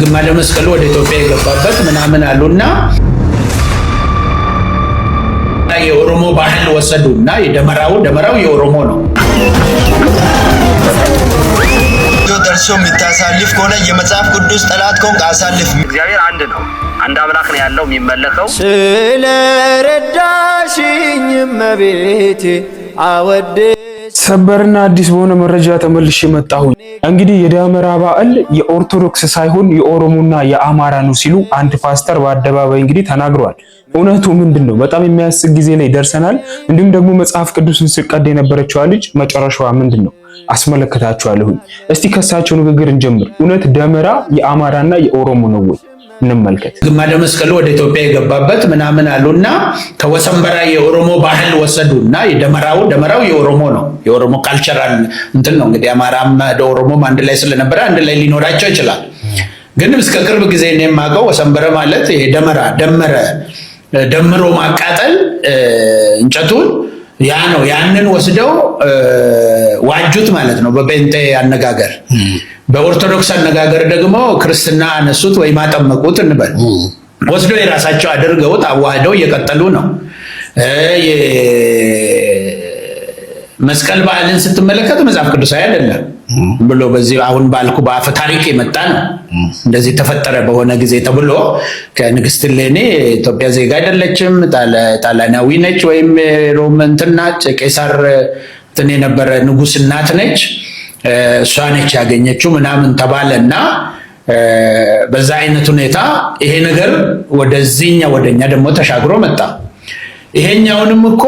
ግማደ መስቀሉ ወደ ኢትዮጵያ የገባበት ምናምን አሉና የኦሮሞ ባህል ወሰዱና ደመራው የኦሮሞ ነው። ደርሶ የሚታሳልፍ ከሆነ የመጽሐፍ ቅዱስ ጠላት ከሆንክ አሳልፍ። እግዚአብሔር አንድ ነው። አንድ አምላክ ነው ያለው የሚመለከው። ስለረዳሽኝ እመቤቴ አወድ ሰበርና አዲስ በሆነ መረጃ ተመልሼ መጣሁ። እንግዲህ የደመራ በዓል የኦርቶዶክስ ሳይሆን የኦሮሞና የአማራ ነው ሲሉ አንድ ፓስተር በአደባባይ እንግዲህ ተናግረዋል። እውነቱ ምንድነው? በጣም የሚያስቅ ጊዜ ላይ ደርሰናል። እንዲሁም ደግሞ መጽሐፍ ቅዱስን ስቀድ የነበረችው ልጅ መጨረሻዋ ምንድነው አስመለከታችኋለሁ። እስቲ ከሳቸው ንግግር እንጀምር። እውነት ደመራ የአማራና የኦሮሞ ነው ወይ? እንመልከት። ግማደ መስቀሉ ወደ ኢትዮጵያ የገባበት ምናምን አሉና ከወሰንበራ የኦሮሞ ባህል ወሰዱና ደመራው የኦሮሞ ነው። የኦሮሞ ካልቸራል እንትን ነው እንግዲህ አማራም ኦሮሞም አንድ ላይ ስለነበረ አንድ ላይ ሊኖራቸው ይችላል። ግን እስከ ቅርብ ጊዜ እኔ የማውቀው ወሰንበራ ማለት ይሄ ደምሮ ማቃጠል እንጨቱን ያ ነው። ያንን ወስደው ዋጁት ማለት ነው በጴንጤ አነጋገር። በኦርቶዶክስ አነጋገር ደግሞ ክርስትና አነሱት ወይ ማጠመቁት እንበል። ወስደው የራሳቸው አድርገውት አዋህደው እየቀጠሉ ነው። መስቀል በዓልን ስትመለከት መጽሐፍ ቅዱሳዊ አይደለም ብሎ በዚህ አሁን ባልኩ በአፈ ታሪክ የመጣ ነው። እንደዚህ ተፈጠረ በሆነ ጊዜ ተብሎ ከንግስት እሌኒ ኢትዮጵያ ዜጋ አይደለችም፣ ጣሊያናዊ ነች ወይም ሮም እንትን ናት፣ ቄሳር እንትን የነበረ ንጉስ እናት ነች፣ እሷ ነች ያገኘችው ምናምን ተባለና በዛ አይነት ሁኔታ ይሄ ነገር ወደኛ ደግሞ ተሻግሮ መጣ። ይሄኛውንም እኮ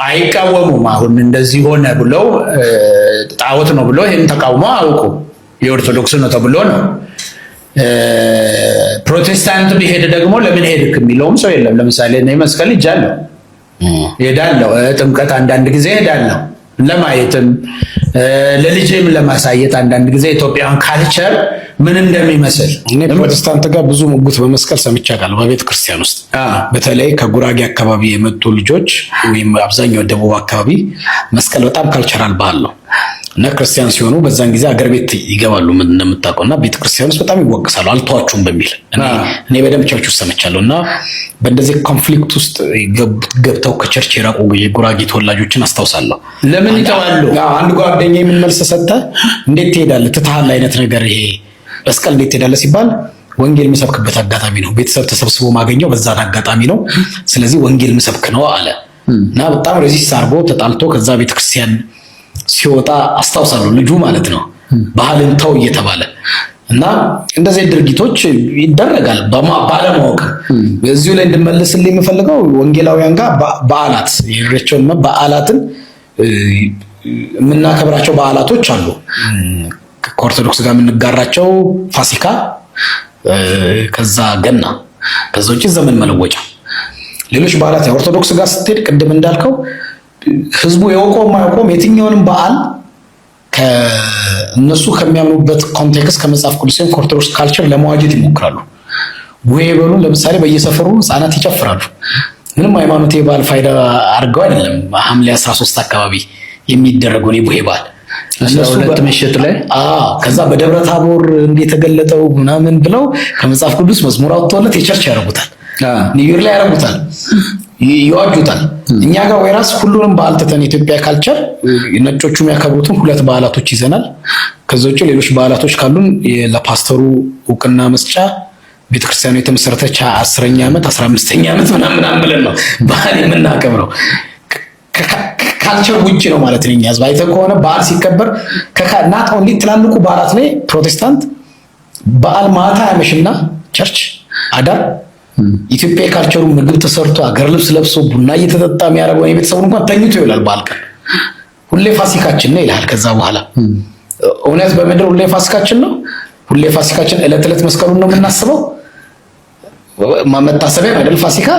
አይቃወሙም። አሁን እንደዚህ ሆነ ብለው ጣዖት ነው ብሎ ይሄን ተቃውሞ አውቁ የኦርቶዶክስ ነው ተብሎ ነው። ፕሮቴስታንት ቢሄድ ደግሞ ለምን ሄድክ የሚለውም ሰው የለም። ለምሳሌ እኔ መስቀል ሄዳለሁ፣ ጥምቀት አንዳንድ ጊዜ ሄዳለሁ ለማየትም ለልጄም ለማሳየት አንዳንድ ጊዜ ኢትዮጵያን ካልቸር ምን እንደሚመስል። እኔ ፕሮቴስታንት ጋር ብዙ ሙግት በመስቀል ሰምቼ አውቃለሁ። በቤተ ክርስቲያን ውስጥ በተለይ ከጉራጌ አካባቢ የመጡ ልጆች ወይም አብዛኛው ደቡብ አካባቢ መስቀል በጣም ካልቸራል ባህል ነው እና ክርስቲያን ሲሆኑ በዛን ጊዜ አገር ቤት ይገባሉ እንደምታውቀውና ቤተ ክርስቲያን ውስጥ በጣም ይወቀሳሉ አልተዋችሁም በሚል እኔ በደምብ ቸርች ውስጥ ሰምቻለሁ። እና በእንደዚህ ኮንፍሊክት ውስጥ ገብተው ከቸርች የራቁ የጉራጌ ተወላጆችን አስታውሳለሁ። ለምን ይተዋሉ? አንድ ጓደኛዬ ምን መልስ ሰጠ፣ እንዴት ትሄዳለህ ትተሃል አይነት ነገር ይሄ መስቀል እንዴት ትሄዳለህ ሲባል ወንጌል የምሰብክበት አጋጣሚ ነው፣ ቤተሰብ ተሰብስቦ ማገኘው በዛ አጋጣሚ ነው፣ ስለዚህ ወንጌል የምሰብክ ነው አለ እና በጣም ሬዚስት አድርጎ ተጣልቶ ከዛ ቤተክርስቲያን ሲወጣ አስታውሳለሁ። ልጁ ማለት ነው ባህልን ተው እየተባለ እና እንደዚህ ድርጊቶች ይደረጋል ባለማወቅ። በዚሁ ላይ እንድመልስልኝ የምፈልገው ወንጌላውያን ጋር በዓላት የኢሬቻን በዓላትን የምናከብራቸው በዓላቶች አሉ። ከኦርቶዶክስ ጋር የምንጋራቸው ፋሲካ፣ ከዛ ገና፣ ከዛ ውጪ ዘመን መለወጫ፣ ሌሎች በዓላት የኦርቶዶክስ ጋር ስትሄድ ቅድም እንዳልከው ህዝቡ የወቆም ማይቆም የትኛውንም በዓል ከነሱ ከሚያምኑበት ኮንቴክስት ከመጽሐፍ ቅዱስ ወይም ከኦርቶዶክስ ካልቸር ለመዋጀት ይሞክራሉ። ወይ በሉ ለምሳሌ በየሰፈሩ ህፃናት ይጨፍራሉ። ምንም ሃይማኖት የበዓል ፋይዳ አድርገው አይደለም። ሐምሌ 13 አካባቢ የሚደረገው ነው ይሄ በዓል ሁለት ምሽት ላይ ከዛ በደብረ ታቦር እንደተገለጠው ምናምን ብለው ከመጽሐፍ ቅዱስ መዝሙር አውጥተውለት የቸርች ያረጉታል፣ ኒውይር ላይ ያረጉታል፣ ይዋጁታል። እኛ ጋር ወይራስ ሁሉንም በዓል ተተን ኢትዮጵያ ካልቸር ነጮቹ የሚያከብሩትን ሁለት በዓላቶች ይዘናል። ከዛ ውጪ ሌሎች በዓላቶች ካሉን ለፓስተሩ ዕውቅና መስጫ ቤተክርስቲያኑ የተመሰረተች 10ኛ ዓመት 15ኛ ዓመት ምናምን ብለን ነው በዓል የምናከብረው። ካልቸር ውጪ ነው ማለት ነው። ያዝ ባይተ ከሆነ በዓል ሲከበር ከናት ኦንሊ ትላልቁ በዓላት ላይ ፕሮቴስታንት በዓል ማታ ያመሽና ቸርች አዳር ኢትዮጵያ ካልቸሩ ምግብ ተሰርቶ አገር ልብስ ለብሶ ቡና እየተጠጣ የሚያደርገው የቤተሰቡን እንኳን ተኝቶ ይውላል። በዓል ቀን ሁሌ ፋሲካችን ነው ይላል። ከዛ በኋላ እውነት በመድር ሁሌ ፋሲካችን ነው። ሁሌ ፋሲካችን ዕለት መስቀሉን ነው የምናስበው። መታሰቢያ አይደል ፋሲካ?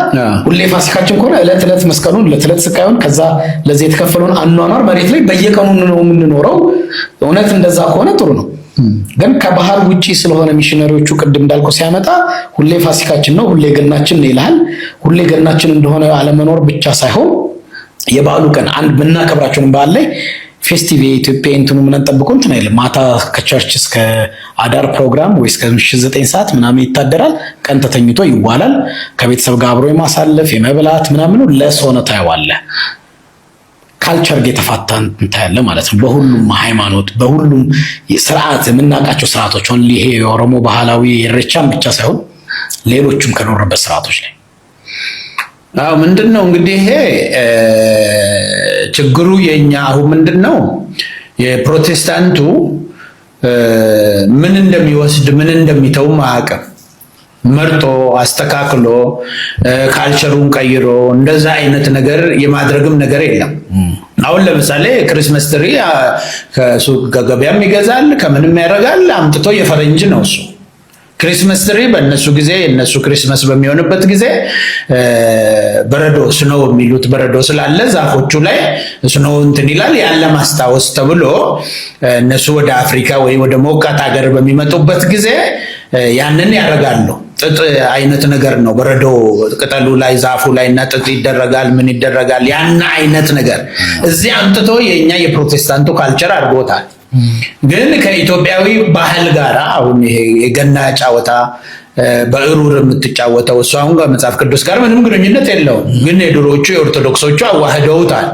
ሁሌ ፋሲካችን ከሆነ ዕለት መስቀሉን ዕለት ስቃዩን ከዛ ለዚህ የተከፈለውን አኗኗር መሬት ላይ በየቀኑ ነው የምንኖረው። እውነት እንደዛ ከሆነ ጥሩ ነው። ግን ከባህል ውጪ ስለሆነ ሚሽነሪዎቹ ቅድም እንዳልኩ ሲያመጣ ሁሌ ፋሲካችን ነው ሁሌ ገናችን ነው ይላል። ሁሌ ገናችን እንደሆነ አለመኖር ብቻ ሳይሆን የበዓሉ ቀን አንድ ምናከብራቸውን በዓል ላይ ፌስቲቭ የኢትዮጵያ እንትኑ ምን ጠብቆ እንትን አይልም። ማታ ከቸርች እስከ አዳር ፕሮግራም ወይ እስከ ምሽት 9 ሰዓት ምናምን ይታደራል። ቀን ተተኝቶ ይዋላል። ከቤተሰብ ጋር አብሮ የማሳለፍ የመብላት ምናምን ለሶነ ታይዋለ ካልቸር የተፋታን እንታያለ ማለት ነው። በሁሉም ሃይማኖት በሁሉም ስርዓት የምናውቃቸው ስርዓቶች ሆን ይሄ የኦሮሞ ባህላዊ ኢሬቻን ብቻ ሳይሆን ሌሎችም ከኖርበት ስርዓቶች ላይ አው ምንድነው እንግዲህ ይሄ ችግሩ የኛ አሁን ምንድነው የፕሮቴስታንቱ ምን እንደሚወስድ ምን እንደሚተው ማዕቀብ መርጦ አስተካክሎ ካልቸሩን ቀይሮ እንደዛ አይነት ነገር የማድረግም ነገር የለም። አሁን ለምሳሌ ክሪስማስ ትሪ ከሱቅ ገበያም ይገዛል ከምንም ያደርጋል አምጥቶ የፈረንጅ ነው እሱ ክሪስማስ ትሪ በእነሱ ጊዜ እነሱ ክሪስማስ በሚሆንበት ጊዜ በረዶ ስኖው የሚሉት በረዶ ስላለ ዛፎቹ ላይ ስኖው እንትን ይላል ያለ ማስታወስ ተብሎ እነሱ ወደ አፍሪካ ወይ ወደ ሞቃት ሀገር በሚመጡበት ጊዜ ያንን ያደርጋሉ። ጥጥ አይነት ነገር ነው በረዶ ቅጠሉ ላይ ዛፉ ላይ እና ጥጥ ይደረጋል ምን ይደረጋል ያን አይነት ነገር እዚህ አምጥቶ የኛ የፕሮቴስታንቱ ካልቸር አድርጎታል። ግን ከኢትዮጵያዊ ባህል ጋር አሁን ይሄ የገና ጫወታ በእሩር የምትጫወተው እሱ አሁን ከመጽሐፍ ቅዱስ ጋር ምንም ግንኙነት የለውም። ግን የድሮቹ የኦርቶዶክሶቹ አዋህደውታል።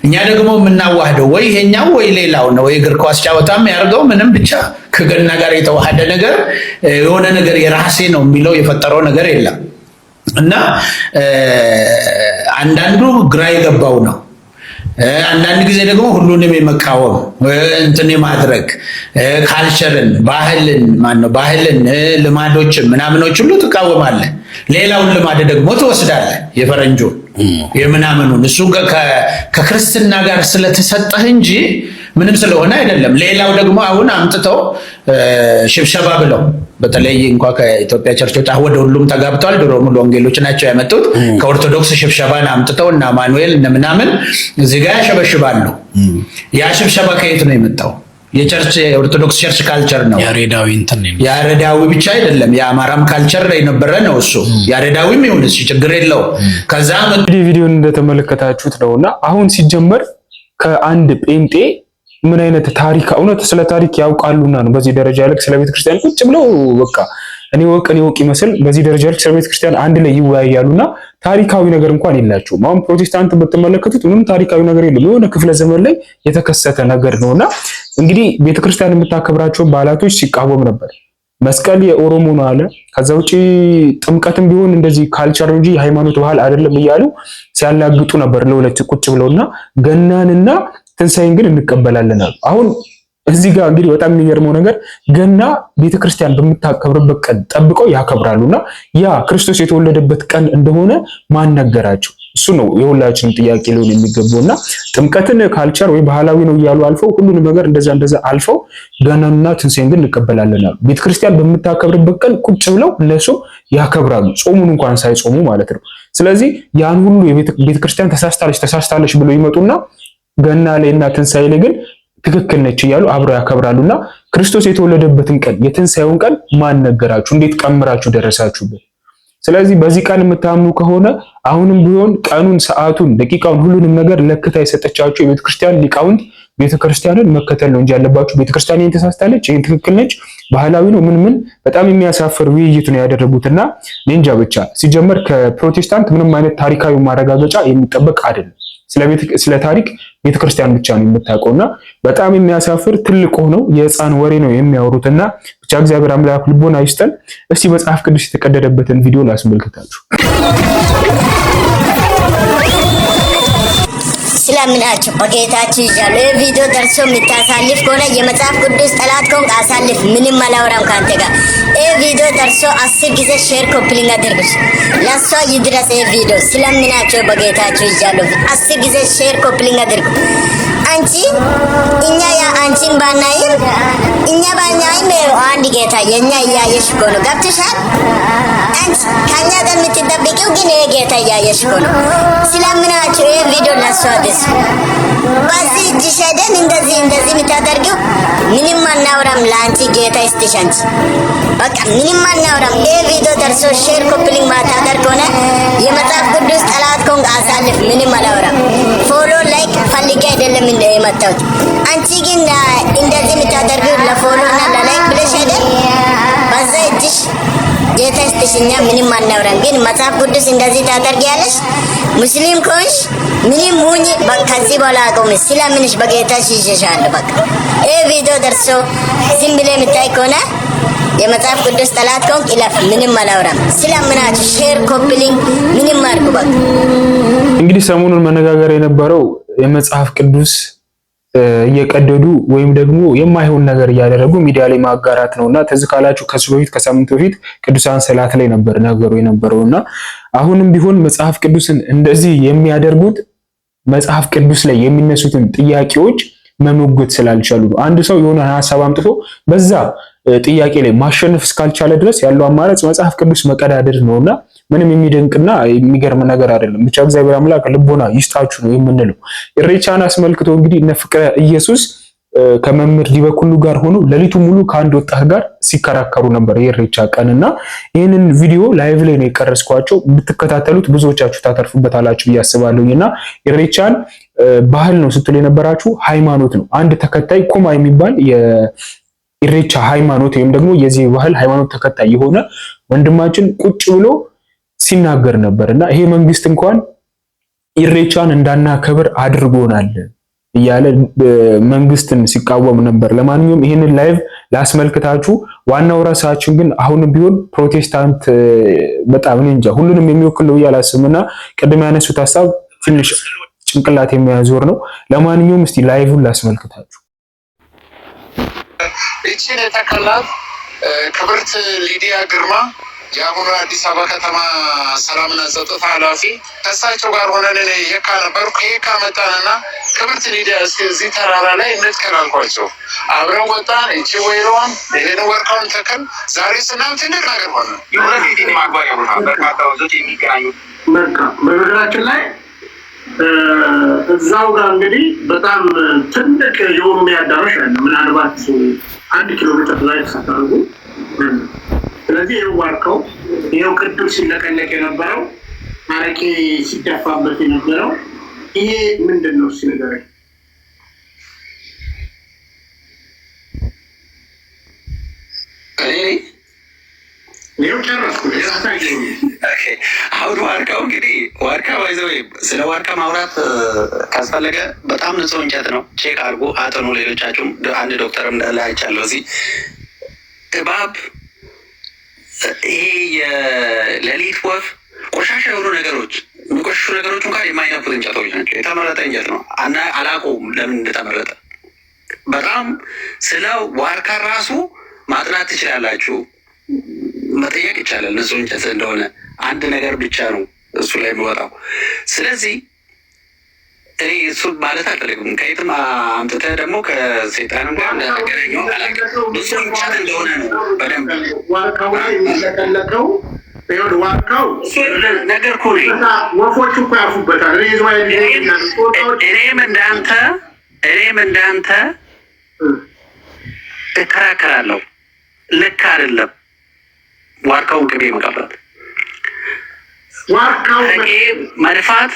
እኛ ደግሞ የምናዋህደው ወይ ይሄኛው ወይ ሌላው ነው። ወይ እግር ኳስ ጫወታም ያርገው ምንም ብቻ ከገና ጋር የተዋሃደ ነገር የሆነ ነገር የራሴ ነው የሚለው የፈጠረው ነገር የለም እና አንዳንዱ ግራ የገባው ነው። አንዳንድ ጊዜ ደግሞ ሁሉንም የመቃወም እንትን የማድረግ ካልቸርን ባህልን ልማዶችን ምናምኖች ሁሉ ትቃወማለህ። ሌላውን ልማድ ደግሞ ትወስዳለህ የፈረንጆን የምናምኑን እሱ ከክርስትና ጋር ስለተሰጠህ እንጂ ምንም ስለሆነ አይደለም። ሌላው ደግሞ አሁን አምጥተው ሽብሸባ ብለው በተለይ እንኳን ከኢትዮጵያ ቸርቾች ወደ ሁሉም ተጋብተዋል። ድሮ ሙሉ ወንጌሎች ናቸው ያመጡት። ከኦርቶዶክስ ሽብሸባን አምጥተው እና ማኑኤል እና ምናምን እዚህ ጋር ያሸበሽባሉ። ያ ሽብሸባ ከየት ነው የመጣው? የቸርች የኦርቶዶክስ ቸርች ካልቸር ነው። ያሬዳዊ እንትን ነው። ያሬዳዊ ብቻ አይደለም የአማራም ካልቸር የነበረ ነው እሱ። ያሬዳዊም ይሁን እሱ ችግር የለው። ከዛ ቪዲዮን እንደተመለከታችሁት ነውና አሁን ሲጀመር ከአንድ ጴንጤ ምን አይነት ታሪክ እውነት ስለ ታሪክ ያውቃሉና ነው በዚህ ደረጃ ልክ ስለ ቤተክርስቲያን ቁጭ ብለው በቃ እኔ ወቅ ይመስል በዚህ ደረጃ ልክ ስለ ቤተክርስቲያን አንድ ላይ ይወያያሉና ታሪካዊ ነገር እንኳን የላቸውም። አሁን ፕሮቴስታንት በተመለከቱት ምንም ታሪካዊ ነገር የለም። የሆነ ክፍለ ዘመን ላይ የተከሰተ ነገር ነውና እንግዲህ ቤተክርስቲያን የምታከብራቸው በዓላቶች ሲቃወም ነበር። መስቀል የኦሮሞ ነው አለ። ከዛ ውጪ ጥምቀትም ቢሆን እንደዚህ ካልቸር እንጂ ሃይማኖት ባህል አይደለም እያሉ ሲያላግጡ ነበር ለሁለት ቁጭ ብለውና ገናንና ትንሳኤን ግን እንቀበላለን አሉ። አሁን እዚህ ጋር እንግዲህ በጣም የሚገርመው ነገር ገና ቤተክርስቲያን በምታከብርበት ቀን ጠብቀው ያከብራሉና ያ ክርስቶስ የተወለደበት ቀን እንደሆነ ማን ነገራቸው? እሱ ነው የሁላችንም ጥያቄ ሊሆን የሚገባውና ጥምቀትን ካልቸር ወይ ባህላዊ ነው እያሉ አልፈው ሁሉንም ነገር እንደዛ አልፈው ገናንና ትንሳኤን ግን እንቀበላለን አሉ። ቤተክርስቲያን በምታከብርበት ቀን ቁጭ ብለው እነሱ ያከብራሉ፣ ጾሙን እንኳን ሳይጾሙ ማለት ነው። ስለዚህ ያን ሁሉ ቤተክርስቲያን ተሳስታለች ብለው ይመጡና ገና ላይና ትንሳኤ ላይ ግን ትክክል ነች እያሉ አብረው ያከብራሉና ክርስቶስ የተወለደበትን ቀን የትንሳኤውን ቀን ማን ነገራችሁ? እንዴት ቀምራችሁ ደረሳችሁበት? ስለዚህ በዚህ ቀን የምታምኑ ከሆነ አሁንም ቢሆን ቀኑን፣ ሰዓቱን፣ ደቂቃውን ሁሉንም ነገር ለክታ የሰጠቻችሁ የቤተክርስቲያን ሊቃውንት ቤተክርስቲያንን መከተል ነው እንጂ ያለባችሁ ቤተክርስቲያን ይሄን ተሳስታለች፣ ይሄን ትክክል ነች፣ ባህላዊ ነው ምን በጣም የሚያሳፍር ውይይት ነው ያደረጉትና እንጃ ብቻ ሲጀመር ከፕሮቴስታንት ምንም አይነት ታሪካዊ ማረጋገጫ የሚጠበቅ አይደለም። ስለ ታሪክ ቤተክርስቲያን ብቻ ነው የምታውቀውና በጣም የሚያሳፍር ትልቅ ሆነው የህፃን ወሬ ነው የሚያወሩትና ብቻ እግዚአብሔር አምላክ ልቦና ይስጠን። እስቲ መጽሐፍ ቅዱስ የተቀደደበትን ቪዲዮ ላስመልክታችሁ። ስለምናችሁ በጌታችሁ ይዣሉ። ይህ ቪዲዮ ደርሶ የምታሳልፍ ከሆነ የመጽሐፍ ቅዱስ ጠላት ከሆንክ አሳልፍ። ምንም አላወራም ካንተ ጋር። ይህ ቪዲዮ ደርሶ 10 ጊዜ ሼር ኮፕሊንግ አድርጉ። ለሷ ይድረስ ይህ ቪዲዮ። ስለምናችሁ በጌታችሁ ይዣሉ። 10 ጊዜ ሼር ኮፕሊንግ አድርጉ። አንቺ እኛ ያ አንቺን ባናይም እኛ ባናይም አንድ ጌታ የኛ እያየሽ እኮ ነው። ገብቶሻል? አንቺ ከኛ ጋር የምትጠብቂው ግን ይሄ ጌታ እያየሽ እኮ ነው። ስለምናችሁ ይሄ ቪዲዮ ለሷ አድርሱ። በዚህ እጅሽ ሄደን እንደዚህ የምታደርጊው ምንም አናውራም። ለአንቺ ጌታ ይስጥሽ። አንቺ በቃ ምንም አናውራም። ይሄ ቪዲዮ ደርሶ ሼር ኮፕሊንግ ማታደርግ ሆነ የመጽሐፍ ቅዱስ ጠላት ከሆንክ አሳልፍ። ምንም አላውራም። ፎሎ ላይክ ፈልጌ አይደለም የመጣሁት። አንቺ ግን እንደዚህ የምታደርጊው ለፎሎ እና ለላይክ ብለሽ አይደል? በዛ እጅሽ ጌታ ይስጥሽ፣ እኛ ምንም አናውራም። ግን መጽሐፍ ቅዱስ እንደዚህ ታደርጊያለሽ? ሙስሊም ከሆንሽ ምንም ሁኚ፣ ከዚህ በኋላ አቆሚ። ስለምንሽ በጌታሽ ይዤሻለሁ። በቃ ይህ ቪዲዮ ደርሶ ዝም ብለህ የምታይ ከሆነ የመጽሐፍ ቅዱስ ጠላት ከሆንክ ይለፍ፣ ምንም አላውራም። ስለምናችሁ ሼር ኮፕሊንግ ምንም አድርጉ። በቃ እንግዲህ ሰሞኑን መነጋገር የነበረው የመጽሐፍ ቅዱስ እየቀደዱ ወይም ደግሞ የማይሆን ነገር እያደረጉ ሚዲያ ላይ ማጋራት ነውና ትዝ ካላችሁ ከሱ በፊት ከሳምንት በፊት ቅዱሳን ሰላት ላይ ነበር ነገሩ የነበረውና አሁንም ቢሆን መጽሐፍ ቅዱስን እንደዚህ የሚያደርጉት መጽሐፍ ቅዱስ ላይ የሚነሱትን ጥያቄዎች መሞገት ስላልቻሉ ነው። አንድ ሰው የሆነ ሐሳብ አምጥቶ በዛ ጥያቄ ላይ ማሸነፍ እስካልቻለ ድረስ ያለው አማራጭ መጽሐፍ ቅዱስ መቀዳደር ነውና ምንም የሚደንቅና የሚገርም ነገር አይደለም። ብቻ እግዚአብሔር አምላክ ልቦና ይስጣችሁ ነው የምንለው። ኢሬቻን አስመልክቶ እንግዲህ እነ ፍቅረ ኢየሱስ ከመምህር ዲበኩሉ ጋር ሆኖ ሌሊቱ ሙሉ ከአንድ ወጣት ጋር ሲከራከሩ ነበር የኢሬቻ ቀንና ይህንን ቪዲዮ ላይቭ ላይ ነው የቀረስኳቸው። ብትከታተሉት ብዙዎቻችሁ ታተርፉበታላችሁ ብዬ አስባለሁኝና ኢሬቻን ባህል ነው ስትሉ የነበራችሁ ሃይማኖት ነው። አንድ ተከታይ ኩማ የሚባል የኢሬቻ ሃይማኖት ወይም ደግሞ የዚህ ባህል ሃይማኖት ተከታይ የሆነ ወንድማችን ቁጭ ብሎ ሲናገር ነበርና ይሄ መንግስት እንኳን ኢሬቻን እንዳናከብር አድርጎናል እያለ መንግስትን ሲቃወም ነበር። ለማንኛውም ይሄንን ላይቭ ላስመልክታችሁ። ዋናው ራሳችን ግን አሁንም ቢሆን ፕሮቴስታንት በጣም እንጃ ሁሉንም የሚወክል ነው ያላስምና ቅድም ያነሱት ሐሳብ ትንሽ ጭንቅላት የሚያዞር ነው። ለማንኛውም እስቲ ላይቭን ላስመልክታችሁ። እቺን የተከላት ክብርት ሊዲያ ግርማ የአሁኑ አዲስ አበባ ከተማ ሰላምና ጸጥታ ኃላፊ ከእሳቸው ጋር ሆነን እኔ የካ ነበርኩ። ከየካ መጣንና ክብርት ሊዲያ እስኪ እዚህ ተራራ ላይ እንትከል አልኳቸው። አብረን ወጣን። እቺ ወይሮዋን ይህን ወርቃውን ተክል ዛሬ ስናም ትልቅ ነገር ሆነ። ዩኒቨርሲቲ ማግባሪያ ቦታ በርካታ ወንዞች የሚገናኙ በምድራችን ላይ እዛው ጋር እንግዲህ በጣም ትልቅ የኦሮሚያ አዳራሽ አለ። ምናልባት 1 ኪሎ ሜትር ላይ ተሳታሩ። ስለዚህ ይኸው ዋርካው ይኸው ቅዱስ ሲለቀለቅ የነበረው አረቄ ሲደፋበት የነበረው ይሄ ምንድን ነው ሲነገረኝ? ይኸው ጨረስኩ። አሁን ዋርካው እንግዲህ ዋርካ ባይዘው ስለ ዋርካ ማውራት ካስፈለገ በጣም ንጹህ እንጨት ነው። ቼክ አድርጎ አጥኑ። ሌሎቻችሁም አንድ ዶክተርም እንዳለ አይቻለሁ። እዚህ እባብ፣ ይሄ የሌሊት ወፍ፣ ቆሻሻ የሆኑ ነገሮች የሚቆሽሹ ነገሮች እንኳን የማይነኩት እንጨቶች ናቸው። የተመረጠ እንጨት ነው። አላውቀውም ለምን እንደተመረጠ። በጣም ስለ ዋርካ ራሱ ማጥናት ትችላላችሁ፣ መጠየቅ ይቻላል። ንጹህ እንጨት እንደሆነ አንድ ነገር ብቻ ነው እሱ ላይ የሚወጣው። ስለዚህ እኔ እሱ ማለት አልፈልግም። ከየትም አምጥተህ ደግሞ ከሴጣንም ጋር እንደተገናኘው ብዙ እንጨት እንደሆነ ነው በደንብ ዋርካው ላይ የሚለቀለቀው ዋርካው ነገር እኮ ወፎቹ እኮ ያርፉበታል። እኔም እንዳንተ እከራከራለሁ። ልክ አይደለም ዋርካውን ቅቤ መቀባት፣ ዋርካው መድፋት፣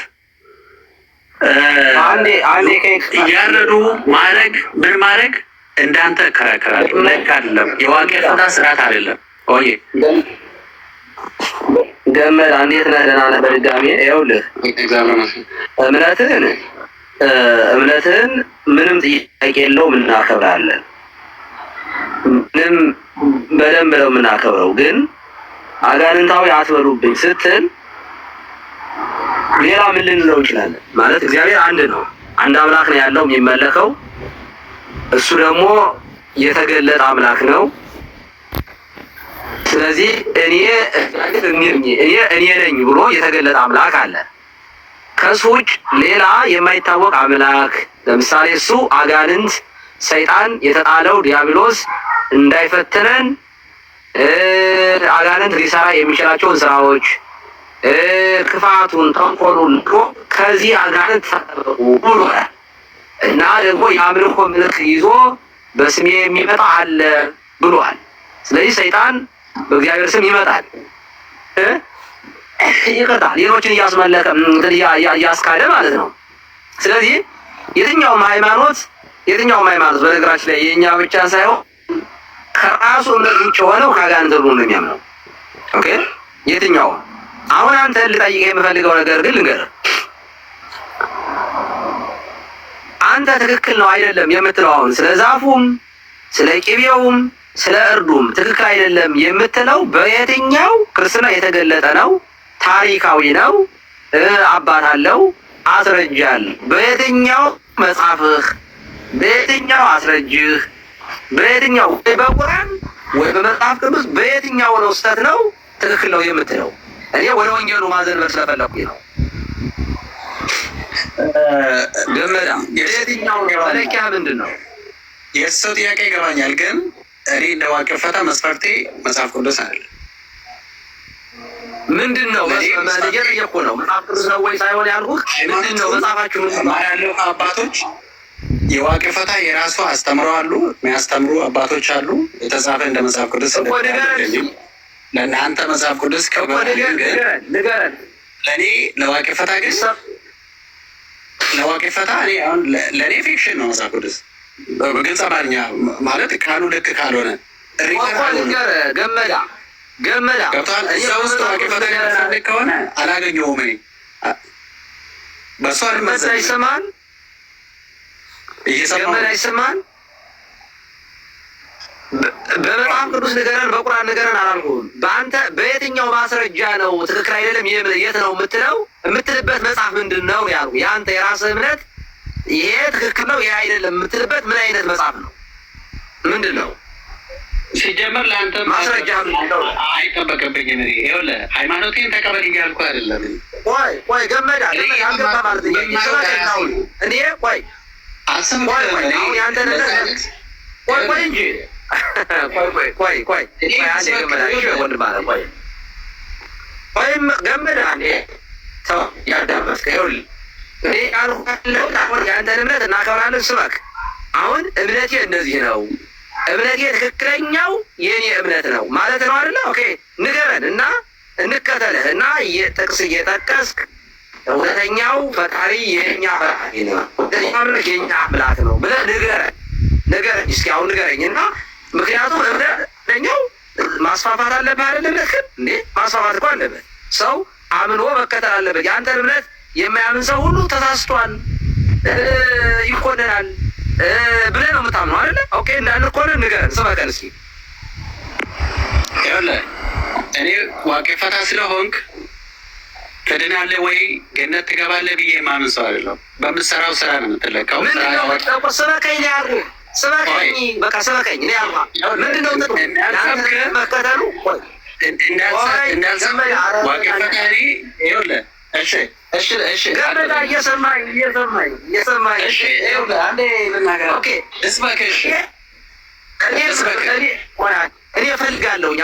እያረዱ ማድረግ ምን ማድረግ እንዳንተ እከራከራለሁ። ልክ አይደለም። የዋቄ ፍታ ስርዓት አይደለም። ኦዬ ገመድ እንዴት ነህ? ደህና ነህ? በድጋሚ ይኸውልህ እምነትህን ምንም ጥያቄ የለውም እናከብራለን። ምንም በደንብ ነው የምናከብረው። ግን አጋንንታዊ አትበሉብኝ ስትል ሌላ ምን ልንለው እንችላለን? ማለት እግዚአብሔር አንድ ነው፣ አንድ አምላክ ነው ያለው የሚመለከው። እሱ ደግሞ የተገለጠ አምላክ ነው። ስለዚህ እኔ ነኝ ብሎ የተገለጠ አምላክ አለ። ከሱ ውጭ ሌላ የማይታወቅ አምላክ፣ ለምሳሌ እሱ አጋንንት፣ ሰይጣን የተጣለው ዲያብሎስ እንዳይፈትነን አጋንንት ሊሰራ የሚችላቸውን ስራዎች ክፋቱን፣ ተንኮሉን ከዚህ አጋንንት ተጠበቁ ብሏል። እና ደግሞ የአምልኮ ምልክት ይዞ በስሜ የሚመጣ አለ ብሏል። ስለዚህ ሰይጣን በእግዚአብሔር ስም ይመጣል፣ ይቀጣል፣ ሌሎችን እያስመለከ እያስካደ ማለት ነው። ስለዚህ የትኛውም ሃይማኖት በነገራችን ላይ የኛ ብቻ ሳይሆን ከራሱ እምነት ውጭ ሆነው ከአጋንንት ነው የሚያምነው። ኦኬ የትኛው አሁን አንተ ልጠይቅህ የምፈልገው ነገር ግን ልንገርህ፣ አንተ ትክክል ነው አይደለም የምትለው አሁን ስለ ዛፉም ስለ ቂቤውም ስለ እርዱም ትክክል አይደለም የምትለው በየትኛው ክርስትና የተገለጠ ነው? ታሪካዊ ነው? አባት አለው አስረጃል? በየትኛው መጽሐፍህ? በየትኛው አስረጅህ? በየትኛው ወይ በቁርአን ወይ በመጽሐፍ ቅዱስ በየትኛው ነው ስህተት ነው ትክክል ነው የምትለው? እኔ ወደ ወንጌሉ ማዘንበር ስለፈለኩኝ ነው። ገመዳ የየትኛው መለኪያ ምንድን ነው? የሰው ጥያቄ ይገባኛል፣ ግን እኔ እንደ ዋቅር ፈታ መስፈርቴ መጽሐፍ ቅዱስ አይደለም። ምንድን ነው እየጠየኩ ነው። መጽሐፍ ቅዱስ ነው ወይ ሳይሆን ያልኩት ምንድን ነው? መጽሐፋችሁ ያለው አባቶች የዋቅር ፈታ የራሱ አስተምሮ አሉ፣ የሚያስተምሩ አባቶች አሉ። የተጻፈ እንደ መጽሐፍ ቅዱስ ለእናንተ መጽሐፍ ቅዱስ ንገረን። ለእኔ ለዋቅር ፈታ ግን ለዋቅር ፈታ ለእኔ ፊክሽን ነው መጽሐፍ ቅዱስ በግልጽ አማርኛ ማለት ካሉ ልክ ካልሆነ ገመዳ ገብቷል። እዛ ውስጥ ዋቅር ፈታ ልክ ከሆነ አላገኘሁም እኔ በእሷ ገመዳ ይሰማል ገመዳ ይሰማል። በመጽሐፍ ቅዱስ ንገረን፣ በቁርአን ንገረን አላልኩም። በአንተ በየትኛው ማስረጃ ነው ትክክል አይደለም የት ነው የምትልበት መጽሐፍ ምንድን ነው ያልኩህ? የአንተ የራስህ እምነት ይሄ ትክክል ነው ይሄ አይደለም የምትልበት ምን አይነት መጽሐፍ ነው? ምንድን ነው? ሲጀመር ለአንተ ማስረጃ አይጠበቅብኝም። ይኸውልህ ሃይማኖቴን ተቀበል እያልኩ አይደለም። ቆይ ገመዳ አንገባ ማለት እኔ ቆይ አሁን ያንተ ነገር ቆይ እንጂ ቆይ አንዴ ገመዳ ወንድ ማለት ቆይም ገመዳ አንዴ ተው ያዳመጥከ ይኸውልህ እኔ ያልኩህ አሁን ያንተን እምነት እናከብራለን ስበክ። አሁን እምነቴ እንደዚህ ነው፣ እምነቴ ትክክለኛው የኔ እምነት ነው ማለት ነው አይደለ? ኦኬ ንገረን እና እንከተልህ እና ጥቅስ እየጠቀስክ እውነተኛው ፈጣሪ የኛ ፈጣሪ ነው፣ እውነተኛው አምላክ የኛ አምላክ ነው ብለህ ንገረኝ እስኪ አሁን ንገረኝ። እና ምክንያቱም እምነተኛው ማስፋፋት አለብህ አይደለም? ልክም እንዴ ማስፋፋት እኮ አለበት። ሰው አምኖ መከተል አለበት። የአንተን እምነት የማያምን ሰው ሁሉ ተሳስቷል፣ ይኮነናል ብለህ ነው የምታምነው አይደለ? ኦኬ እንዳንኮነን ንገረን፣ ስበከን እስኪ። ይኸውልህ እኔ ዋቅር ፈታ ስለሆንክ ትድናለህ ወይ ገነት ትገባለህ ብዬ የማምን ሰው አይደለም። በምትሰራው ስራ ነው የምትለካው። ስበከኝ ነው ያልኩህ። ስበከኝ በቃ ስበከኝ ነው ያልኩህ። ምንድን ነው ጥቅሙ መከተሉ? እንዳልሰማ ዋቅር ፈታ ይኸውልህ እሺ ገመዳ እየሰማኝ እሺ ይኸውልህ አንዴ ልናገር። ኦኬ እስበክ። እሺ እኔ እፈልጋለሁኝ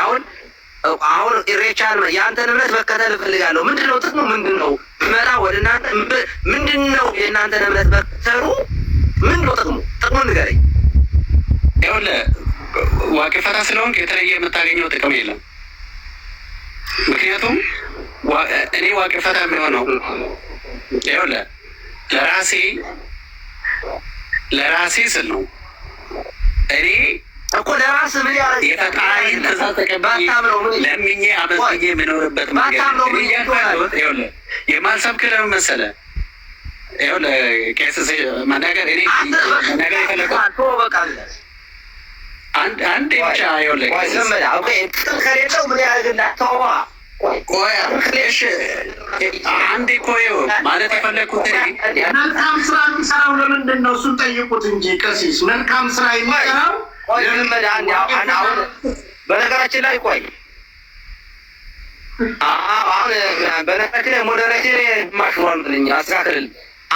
አሁን ኢሬቻን የአንተን እምነት መከተል እፈልጋለሁ። ምንድን ነው ጥቅሙ? ምንድን ነው መጣ ወደ እናንተ ምንድን ነው የእናንተን እምነት መከተሉ? ምንድን ነው ጥቅሙ? ጥቅሙን ንገረኝ። ይኸውልህ ዋቅር ፈታ ስለሆንክ የተለየ የምታገኘው ጥቅም የለም። ምክንያቱም እኔ ዋቅር ፈታ የሚሆነው ይኸውልህ ለራሴ ስል ነው። እኔ እኮ ለራስ ምን ያደርግ የፈጣሪ ትእዛዝ ተቀብዬ ለምኜ አመስግኜ የምኖርበት መንገድ የማልሰብክህ ለምን መሰለህ? ይኸውልህ ቄስ መናገር የፈለኩት አንዴ ብቻ ይኸውልህ ከሌለው ምን ያደርግልሃል? ተዋ አንዴ እኮ ማለት የፈለግኩት መልካም ስራ የሚሰራው ለምንድን ነው? እሱን ጠይቁት እንጂ ቀሲስ መልካም ስራ የሚሰራው በነገራችን ላይ ቆይ አሁን በነገራችን ላይ ሞዴሬሽን ማሽኗልልኝ አስተካክልል።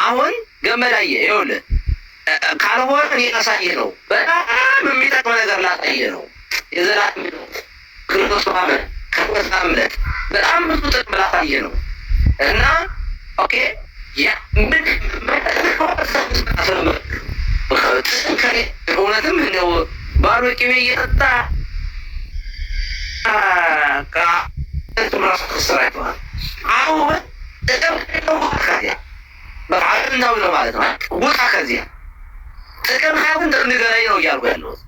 አሁን ገመዳዬ ይኸውልህ ካልሆነ እኔ ላሳይህ ነው። በጣም የሚጠቅም ነገር ላሳይህ ነው። የዘላለም ክርስቶስ ማመን ክርስቶስ እምነት በጣም ብዙ ጥቅም ላሳይህ ነው እና ኦኬ እውነትም እንደው ባዶ ቅቤ እየጠጣ ራሱ ስራ ይሆናል። አሁን ጥቅም በቃ ስንታዊ ነው ማለት ነው። ውጣ ከዚያ ጥቅም ካሁን ንገረኝ ነው እያልኩ ያለሁት።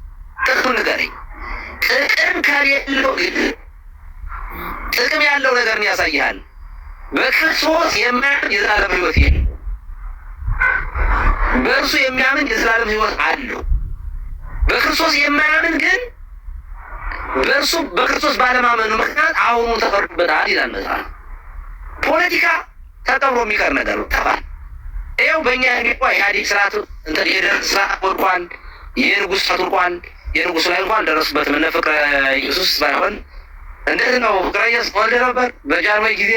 ጥቅም ንገረኝ። ጥቅም ከሌለው ግን ጥቅም ያለው ነገር ያሳይሃል። በክርስቶስ የሚያምን የዘላለም ሕይወት የለም። በእርሱ የሚያምን የዘላለም ሕይወት አለው። በክርስቶስ የማያምን ግን በክርስቶስ ባለማመኑ ምክንያት አሁኑ ተፈርዶበታል ይላል መጽሐፍ። ፖለቲካ ተቀብሮ የሚቀር ነገር ነው። ተባል ይኸው በእኛ ኢህአዴግ ስርዓት የደርግ ስርዓት ወድቋል። የንጉሥ ስርዓት ወድቋል። የንጉሥ ላይ እንኳን ደረሱበት። ምን ፍቅረ ኢየሱስ ባይሆን እንዴት ነው ፍቅረ ኢየሱስ ወልደ ነበር በጃንሆይ ጊዜ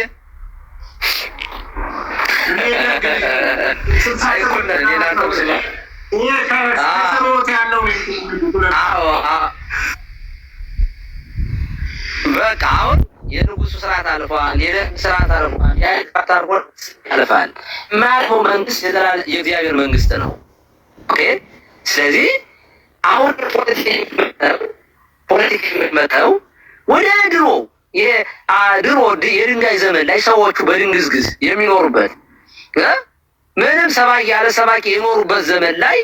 በቃ አሁን የንጉሱ ስርዓት አልፏል። የደርግ ስርዓት አልፏል። የአይቃት አርቆር ያልፋል። ማለፈው መንግስት የእግዚአብሔር መንግስት ነው። ኦኬ። ስለዚህ አሁን ፖለቲካ የሚመጣው ወደ ድሮ የድንጋይ ዘመን ላይ ሰዎቹ በድንግዝግዝ የሚኖሩበት ምንም ሰባኪ ያለ ሰባኪ የኖሩበት ዘመን ላይ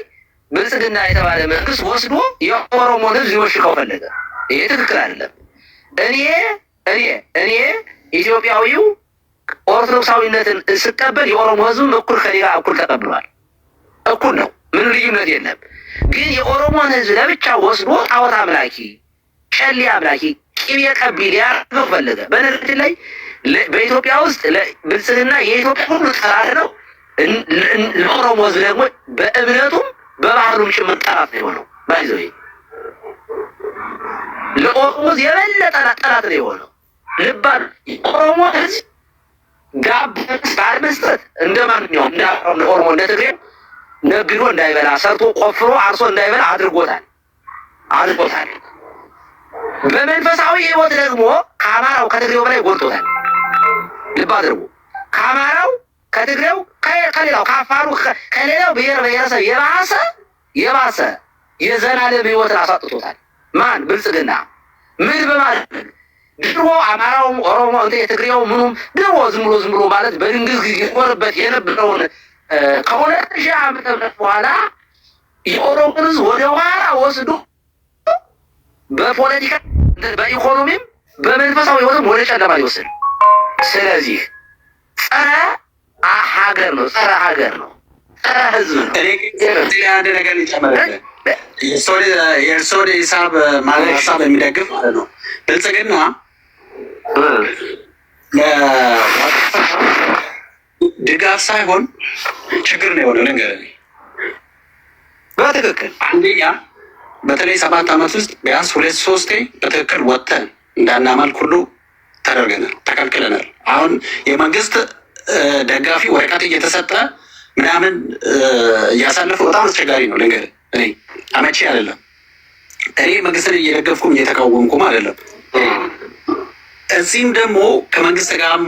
ብልጽግና የተባለ መንግስት ወስዶ የኦሮሞን ህዝብ ሊወሽቀው ፈለገ። ይሄ ትክክል አይደለም። እኔ ኢትዮጵያዊው ኦርቶዶክሳዊነትን ስቀበል የኦሮሞ ህዝብ እኩል ከሌላ እኩል ተቀብሏል። እኩል ነው። ምን ልዩነት የለም። ግን የኦሮሞን ህዝብ ለብቻ ወስዶ ጣዖት አምላኪ፣ ጨሌ አምላኪ፣ ቅቤ ቀቢ ሊያደርገው ፈለገ። በነገራችን ላይ በኢትዮጵያ ውስጥ ብልጽግና የኢትዮጵያ ሁሉ ጠላት ነው። ለኦሮሞ ህዝብ ደግሞ በእምነቱም በባህሉም ጭምር ጠላት ነው የሆነው። ባይዘው ለኦሮሞ ህዝብ የበለጠ ጠላት ነው የሆነው። ልባል የኦሮሞ ህዝብ ጋብ ባለመስጠት እንደማንኛውም እንደ ኦሮሞ እንደ ትግሬ ነግዶ እንዳይበላ ሰርቶ ቆፍሮ አርሶ እንዳይበላ አድርጎታል። በመንፈሳዊ ህይወት ደግሞ ከአማራው ከትግሬው በላይ ጎልቶታል። ልብ አድርጉ። ከአማራው ከትግሬው ከሌላው ከአፋሩ ከሌላው ብሔር ብሔረሰብ የባሰ የዘላለም ህይወትን አሳጥቶታል። ማን? ብልጽግና። ምን በማለት ድሮ አማራውም ኦሮሞ የትግሬው ምኑም ድሮ ዝም ብሎ ማለት በድንግዝግዝ ይኖርበት የነበረውን ከ2000 ዓመተ ምህረት በኋላ የኦሮሞን ህዝብ ወደ ኋላ ወስዶ በፖለቲካ በኢኮኖሚም በመንፈሳዊ ህይወትም ወደ ጨለማ ሊወስድ። ስለዚህ ጸረ ሀገር ነው፣ ጸረ ህዝብ ነው። አንድ ነገር ሊጨመርበት የእርስዎን ሀሳብ የሚደግፍ ማለት ነው። ብልጽግና ድጋፍ ሳይሆን ችግር ነው የሆነው። ልንገርህ በትክክል አንደኛ በተለይ 7 ዓመት ውስጥ ቢያንስ 2-3 በትክክል ወጥተን እንዳናመልክ ሁሉ ተደርገናል፣ ተከልክለናል። አሁን የመንግስት ደጋፊ ወረቀት እየተሰጠ ምናምን እያሳለፈ በጣም አስቸጋሪ ነው። ልንገርህ እኔ አመቺ አይደለም። እኔ መንግስትን እየደገፍኩም እየተቃወምኩም አይደለም። እዚህም ደግሞ ከመንግስት ጋርም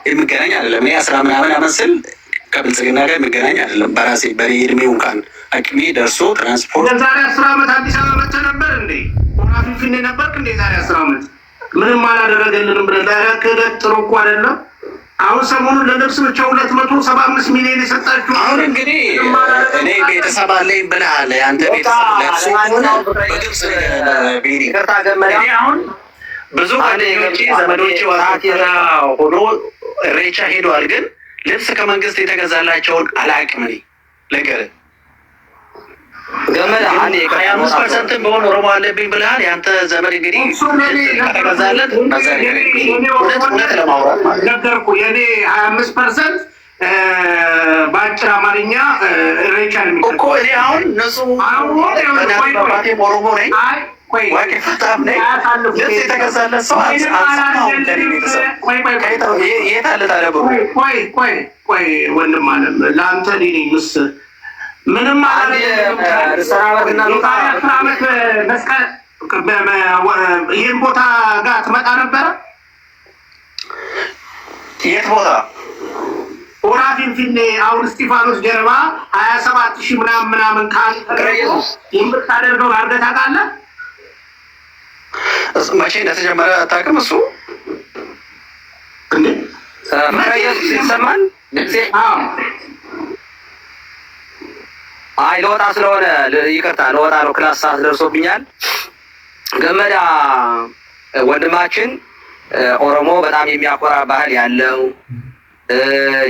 የሚገናኝ አይደለም። እኔ 10 ምናምን ዓመት ስል ከብልጽግና ጋር የሚገናኝ አይደለም። በራሴ በኔ እድሜው እንኳን አቅሜ ደርሶ ትራንስፖርት ዛሬ 10 ዓመት አዲስ አበባ መጥተህ ነበር እንዴ? ፊንፊኔ ነበርክ እንዴ? ዛሬ 10 ዓመት ምንም አላደረገልንም ብለህ ለክህደት ጥሩ እኮ አይደለም። አሁን ሰሞኑን ለልብስ ብቻ 275 ሚሊዮን የሰጣችሁ። አሁን እንግዲህ እኔ ቤተሰብ አለኝ ብለሃል። አንተ ቤተሰብ ለብሶ ሆነ በግብጽ ቤሪ እኔ አሁን ብዙ ጓደኞቼ ዘመዶቼ ዋራ ሆኖ ሬቻ ሄደዋል። ግን ልብስ ከመንግስት የተገዛላቸውን አላውቅም። እኔ ልንገርህ ገመድ 25% በሆነ ኦሮሞ አለብኝ ብለሃል። የአንተ ዘመድ እንግዲህ ከተገዛለት እውነት ለማውራት ማለት ነገርኩህ። የኔ 25% በአጭር አማርኛ ሬቻ ነው እኮ። እኔ አሁን እነሱ ባቴ ኦሮሞ ነኝ ዋቄ ፍታም ነኝ። ልብስ የተገዛለት ሰው የት አለ ታዲያ? ቆይ ወንድም አለም ለአንተ ሊኔ ምስ ምንም ዓመት መስቀል ይህን ቦታ ጋር ትመጣ ነበረ። የት ቦታ? ሆራ ፊንፊኔ አሁን እስጢፋኖስ ጀርባ 27,000 ምናምን የምታደርገው አድርገህ ታውቃለህ? መቼ እንደተጀመረ አታውቅም? እሱ ይሰማል አይ ለወጣ ስለሆነ ይቅርታ፣ ለወጣ ነው። ክላስ ሰዓት ደርሶብኛል። ገመዳ ወንድማችን ኦሮሞ በጣም የሚያኮራ ባህል ያለው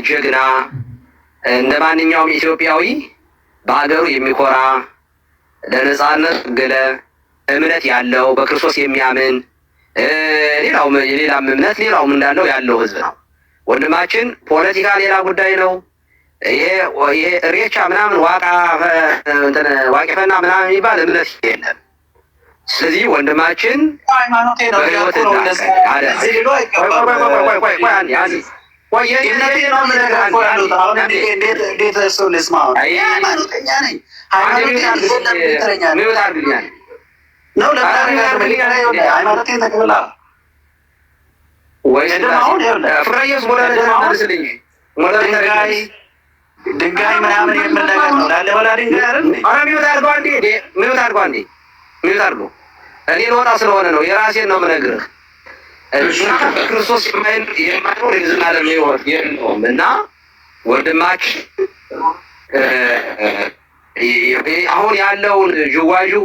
ጀግና፣ እንደ ማንኛውም ኢትዮጵያዊ በሀገሩ የሚኮራ ለነጻነት ገለ እምነት ያለው በክርስቶስ የሚያምን ሌላም እምነት ሌላውም እንዳለው ያለው ህዝብ ነው። ወንድማችን ፖለቲካ ሌላ ጉዳይ ነው። ይሄ ሬቻ ምናምን ዋቄፈና ምናምን የሚባል እምነት የለም። ስለዚህ ወንድማችን በህይወት ድንጋይ ምናምን የምን ነገር ነው። ላለበላ ድንጋይ አይደል? ኧረ ሚውት አድርገው አንዴ፣ ሚውት አድርገው አንዴ፣ ሚውት አድርገው። እኔ ልወጣ ስለሆነ ነው፣ የራሴን ነው የምነግርህ። በክርስቶስ የማይኖር የዘላለም ሕይወት የለውም እና ወንድማችን አሁን ያለውን ዥዋዥው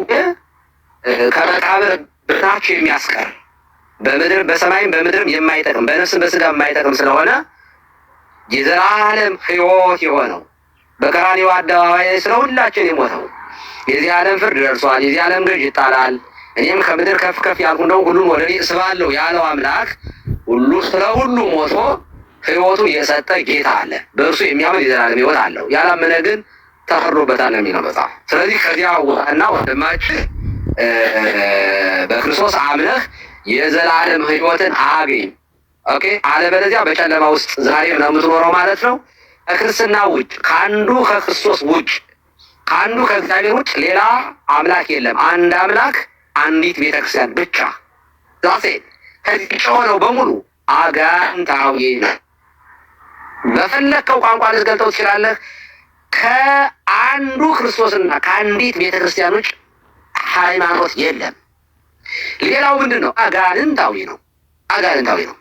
ከመቃብር በታች የሚያስቀር በምድር በሰማይም በምድርም የማይጠቅም በነፍስም በስጋ የማይጠቅም ስለሆነ የዘላለም ሕይወት የሆነው በቀራንዮ አደባባይ ስለ ሁላችን የሞተው የዚህ ዓለም ፍርድ ደርሷል። የዚህ ዓለም ገዥ ይጣላል። እኔም ከምድር ከፍ ከፍ ያልኩ እንደው ሁሉን ወደ እኔ እስባለሁ ያለው አምላክ ሁሉ ስለ ሁሉ ሞቶ ሕይወቱን የሰጠ ጌታ አለ። በእርሱ የሚያምን የዘላለም ሕይወት አለው። ያላመነ ግን ተፈርዶበታል የሚለው መጽሐፍ። ስለዚህ ከዚያ ውጣና ወንድማችን በክርስቶስ አምነህ የዘላለም ሕይወትን አግኝ። ኦኬ። አለበለዚያ በጨለማ ውስጥ ዛሬ ነው የምትኖረው ማለት ነው። ከክርስትና ውጭ ከአንዱ ከክርስቶስ ውጭ ከአንዱ ከእግዚአብሔር ውጭ ሌላ አምላክ የለም። አንድ አምላክ፣ አንዲት ቤተክርስቲያን ብቻ። ዛሴ ከዚህ የሆነው በሙሉ አጋንንታዊ ነው። በፈለግከው ቋንቋ ልትገልጠው ትችላለህ። ከአንዱ ክርስቶስና ከአንዲት ቤተክርስቲያን ውጭ ሃይማኖት የለም። ሌላው ምንድን ነው? አጋንንታዊ ነው። አጋንንታዊ ነው።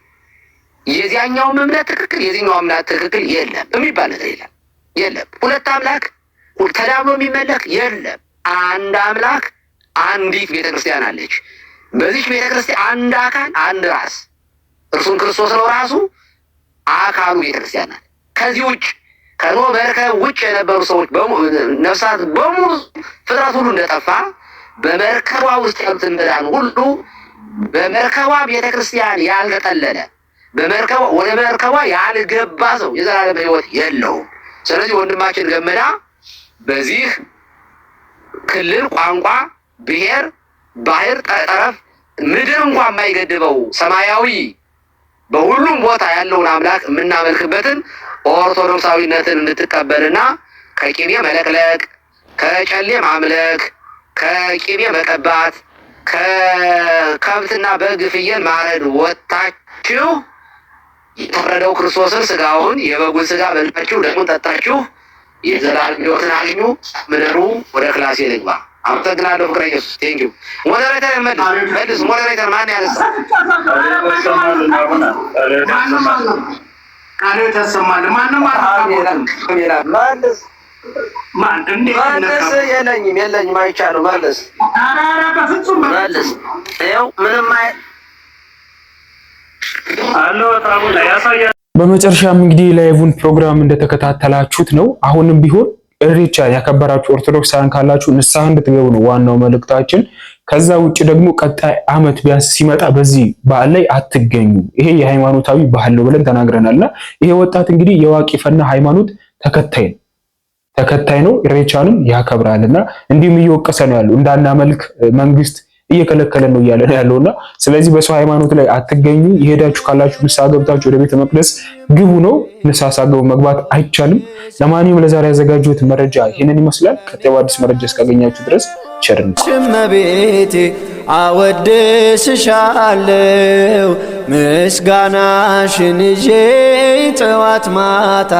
የዚያኛውም እምነት ትክክል የዚህኛው እምነት ትክክል የለም የሚባል ነገር የለም። የለም ሁለት አምላክ ተዳብሎ የሚመለክ የለም። አንድ አምላክ፣ አንዲት ቤተክርስቲያን አለች። በዚች ቤተክርስቲያን አንድ አካል፣ አንድ ራስ፣ እርሱም ክርስቶስ ነው ራሱ። አካሉ ቤተክርስቲያን ናት። ከዚህ ውጭ ከኖህ መርከብ ውጭ የነበሩ ሰዎች ነፍሳት በሙሉ ፍጥረት ሁሉ እንደጠፋ በመርከቧ ውስጥ ያሉትን መዳን ሁሉ በመርከቧ ቤተክርስቲያን ያልተጠለለ ወደ መርከቧ ያልገባ ሰው የዘላለም ሕይወት የለውም። ስለዚህ ወንድማችን ገመዳ በዚህ ክልል ቋንቋ፣ ብሔር፣ ባህር፣ ጠረፍ፣ ምድር እንኳን የማይገድበው ሰማያዊ በሁሉም ቦታ ያለውን አምላክ የምናመልክበትን ኦርቶዶክሳዊነትን እንድትቀበልና ከቂቤ መለቅለቅ፣ ከጨሌ ማምለክ፣ ከቂቤ መቀባት፣ ከከብትና በግ ፍየል ማረድ ወጣችሁ የተፈረደው ክርስቶስን ስጋውን የበጉን ስጋ በልታችሁ ደሙን ጠጣችሁ የዘላለም ሕይወትን አግኙ። ምድሩ ወደ ክላሴ ልግባ። አመሰግናለሁ። ፍቅረ ኢየሱስ ቴንኪዩ። ሞዴሬተር መልስ። ሞዴሬተር ማን ያነሳ? ቃሉ ተሰማል። ማንም መልስ። የለኝም አይቻልም። መልስ። በፍጹም መልስ። ይኸው ምንም በመጨረሻም እንግዲህ ላይቭን ፕሮግራም እንደተከታተላችሁት ነው። አሁንም ቢሆን ኢሬቻ ያከበራችሁ ኦርቶዶክሳውያን ካላችሁ ንስሐ እንድትገቡ ነው ዋናው መልእክታችን። ከዛ ውጭ ደግሞ ቀጣይ ዓመት ቢያንስ ሲመጣ በዚህ በዓል ላይ አትገኙ፣ ይሄ የሃይማኖታዊ ባህል ነው ብለን ተናግረናልና ይሄ ወጣት እንግዲህ የዋቄፈና ሃይማኖት ተከታይ ነው። ኢሬቻንም ያከብራልና እንዲህም እየወቀሰ ነው ያለው እንዳናመልክ መንግስት እየከለከለ ነው እያለ ነው ያለውና ስለዚህ በሰው ሃይማኖት ላይ አትገኙ። የሄዳችሁ ካላችሁ ንስሐ ገብታችሁ ወደ ቤተ መቅደስ ግቡ ነው። ንስሐ ሳገቡ መግባት አይቻልም። ለማንኛውም ለዛሬ ያዘጋጀሁት መረጃ ይሄንን ይመስላል። ቀጣይ አዲስ መረጃ እስካገኛችሁ ድረስ ቸርነት እመቤቴ አወድስሻለሁ ምስጋናሽን ይዤ ጠዋት ማታ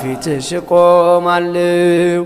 ፊትሽ ቆማለሁ።